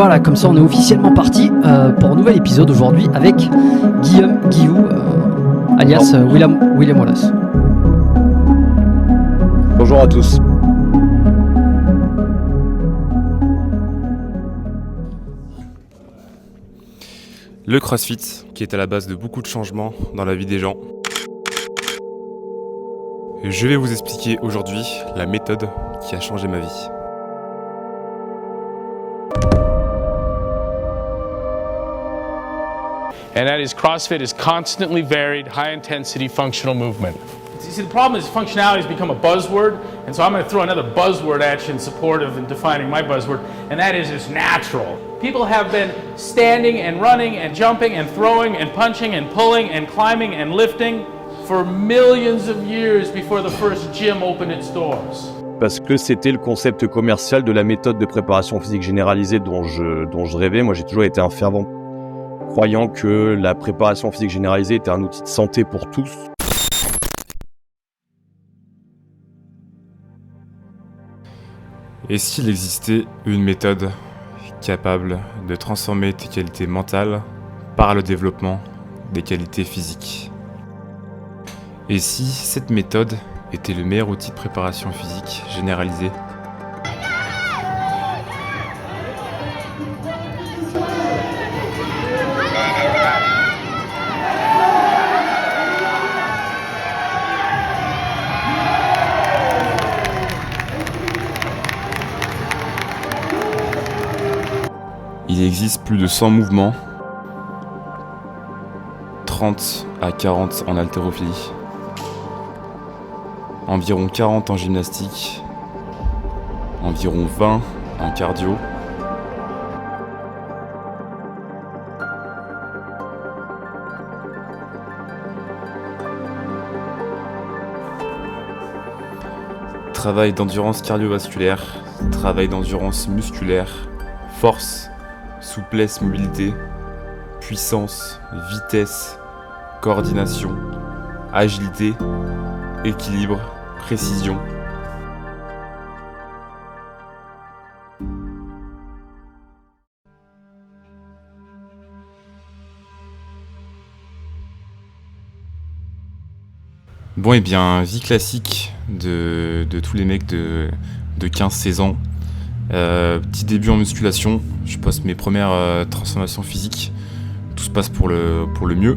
Voilà, comme ça on est officiellement parti pour un nouvel épisode aujourd'hui avec Guillaume Guillou, alias William Wallace. Bonjour à tous. Le CrossFit, qui est à la base de beaucoup de changements dans la vie des gens. Je vais vous expliquer aujourd'hui la méthode qui a changé ma vie. And that is CrossFit is constantly varied, high-intensity functional movement. You see, the problem is functionality has become a buzzword, and so I'm going to throw another buzzword at you in support of and defining my buzzword, and that is it's natural. People have been standing and running and jumping and throwing and punching and pulling and climbing and lifting for millions of years before the first gym opened its doors. Parce que c'était le concept commercial de la méthode de préparation physique généralisée dont je rêvais. Moi, j'ai toujours été un fervent croyant que la préparation physique généralisée était un outil de santé pour tous. Et s'il existait une méthode capable de transformer tes qualités mentales par le développement des qualités physiques? Et si cette méthode était le meilleur outil de préparation physique généralisée? Il existe plus de 100 mouvements, 30 à 40 en haltérophilie, environ 40 en gymnastique, environ 20 en cardio, travail d'endurance cardiovasculaire, travail d'endurance musculaire, force, souplesse, mobilité, puissance, vitesse, coordination, agilité, équilibre, précision. Bon, et bien, vie classique de tous les mecs de 15-16 ans. Petit début en musculation, je poste mes premières transformations physiques, tout se passe pour le mieux.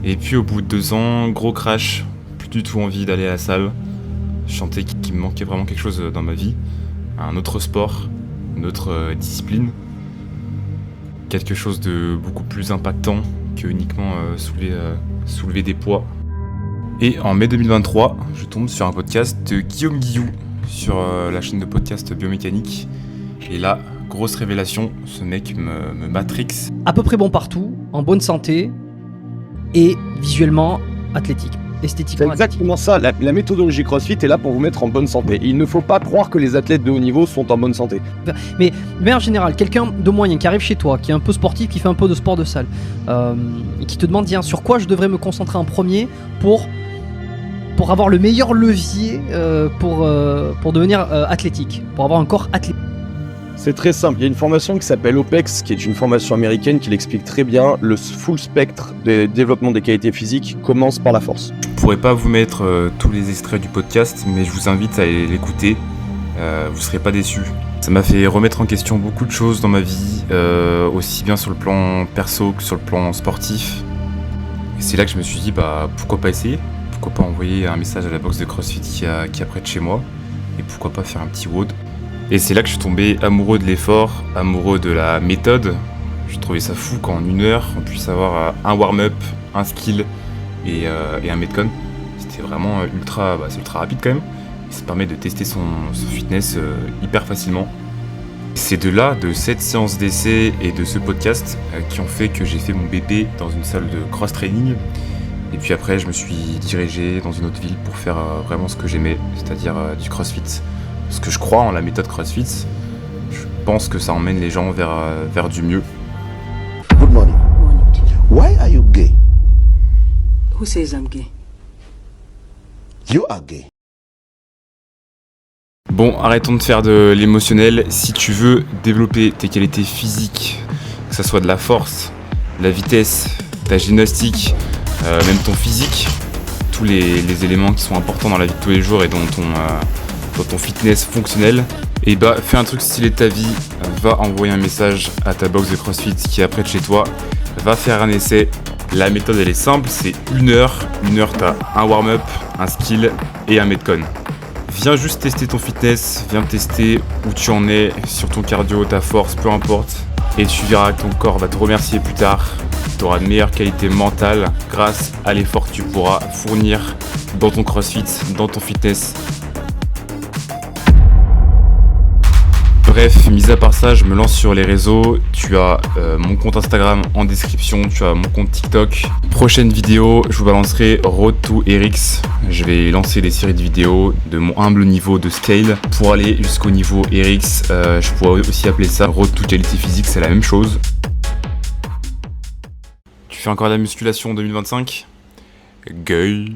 Et puis au bout de 2 ans, gros crash. Du tout envie d'aller à la salle. Je sentais qu'il me manquait vraiment quelque chose dans ma vie, un autre sport, une autre discipline, quelque chose de beaucoup plus impactant que uniquement soulever des poids. Et en mai 2023, je tombe sur un podcast de Guillaume Guillou sur la chaîne de podcast Biomécanique. Et là, grosse révélation, ce mec me matrix. À peu près bon partout, en bonne santé et visuellement athlétique. C'est exactement ça, la méthodologie CrossFit est là pour vous mettre en bonne santé. Il ne faut pas croire que les athlètes de haut niveau sont en bonne santé. Mais en général, quelqu'un de moyen qui arrive chez toi, qui est un peu sportif, qui fait un peu de sport de salle, et qui te demande tiens, sur quoi je devrais me concentrer en premier pour avoir le meilleur levier pour devenir athlétique, pour avoir un corps athlétique. C'est très simple, il y a une formation qui s'appelle OPEX, qui est une formation américaine qui l'explique très bien. Le full spectre de développement des qualités physiques commence par la force. Je pourrais pas vous mettre tous les extraits du podcast, mais je vous invite à aller l'écouter, vous serez pas déçus. Ça m'a fait remettre en question beaucoup de choses dans ma vie, aussi bien sur le plan perso que sur le plan sportif. Et c'est là que je me suis dit, pourquoi pas essayer? Pourquoi pas envoyer un message à la box de CrossFit qui est près de chez moi? Et pourquoi pas faire un petit WOD? Et c'est là que je suis tombé amoureux de l'effort, amoureux de la méthode. Je trouvais ça fou qu'en 1 heure, on puisse avoir un warm-up, un skill et un metcon. C'était vraiment c'est ultra rapide quand même. Et ça permet de tester son fitness hyper facilement. C'est de cette séance d'essai et de ce podcast qui ont fait que j'ai fait mon bébé dans une salle de cross-training Et puis après, je me suis dirigé dans une autre ville pour faire vraiment ce que j'aimais, c'est-à-dire du CrossFit. Parce que je crois en la méthode CrossFit. Je pense que ça emmène les gens vers du mieux. Good morning. Morning to you. Why are you gay? Who says I'm gay? You are gay. Bon, arrêtons de faire de l'émotionnel. Si tu veux développer tes qualités physiques, que ça soit de la force, de la vitesse, ta gymnastique, même ton physique, tous les éléments qui sont importants dans la vie de tous les jours et dans ton fitness fonctionnel, et bah fais un truc stylé de ta vie, va envoyer un message à ta box de CrossFit qui est près de chez toi, va faire un essai. La méthode elle est simple, c'est 1 heure. 1 heure t'as un warm-up, un skill et un metcon. Viens juste tester ton fitness, viens tester où tu en es sur ton cardio, ta force, peu importe. Et tu verras que ton corps va te remercier plus tard. Tu auras de meilleures qualités mentales grâce à l'effort que tu pourras fournir dans ton CrossFit, dans ton fitness. Bref, mis à part ça, je me lance sur les réseaux. Tu as mon compte Instagram en description, tu as mon compte TikTok. Prochaine vidéo, je vous balancerai Road to RX. Je vais lancer des séries de vidéos de mon humble niveau de scale pour aller jusqu'au niveau RX. Je pourrais aussi appeler ça Road to Qualité Physique, c'est la même chose. Tu fais encore de la musculation en 2025 ? Gay.